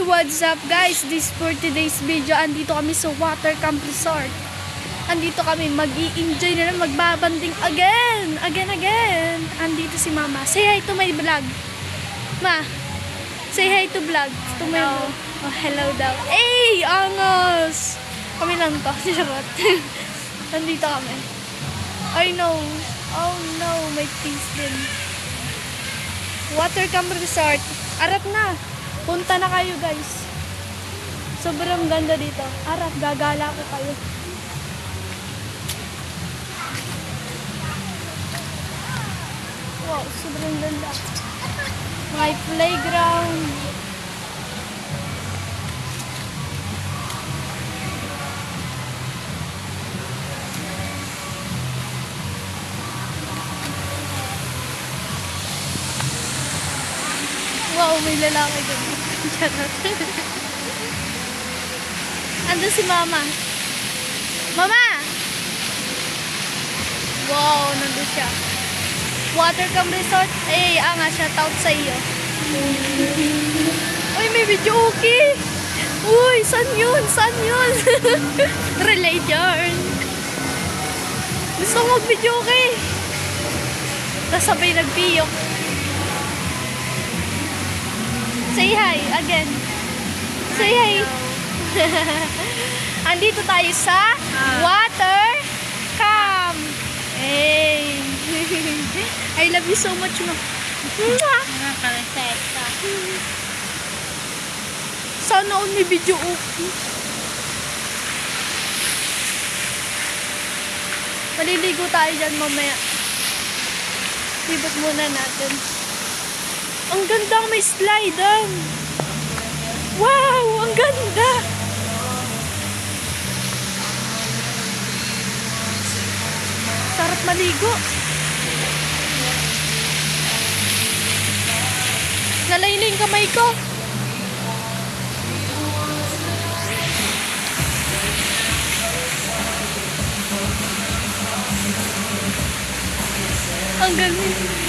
what's up guys? This for today's video. Andito kami sa Water Camp Resort. Andito kami mag-i-enjoy na lang, magbabanding again. Andito si Mama. Say hi to my vlog. Ma, say hi to vlog. To my vlog. Oh, hello daw. Hey, angos! Kami lang to. Charot. Andito kami. I know. Oh no, may things din. Water Camp Resort. Arap na. Punta na kayo guys. Sobrang ganda dito. Arap, gagala ko kayo. Wow, sobrang ganda. May playground. Wow, may lalaki doon. Andun si Mama. Mama! Wow, nandun siya. Water Camp Resort. Eh, shout out sa iyo. Uy, may video okay. Uy, saan yun? Relate yarn. Gusto ko mag-video okay. Tapos sabay nagpiyok. Say hi again. Say hi. Andito tayo sa Water Camp. Hey. I love you so much, Ma. Nakakareseta. Sana all may video okay. Maliligo tayo dyan mamaya. Libot muna natin. Ang ganda, may slide. Wow, ang ganda. Sarap maligo. Nalaylo yung kamay ko. Ang galing.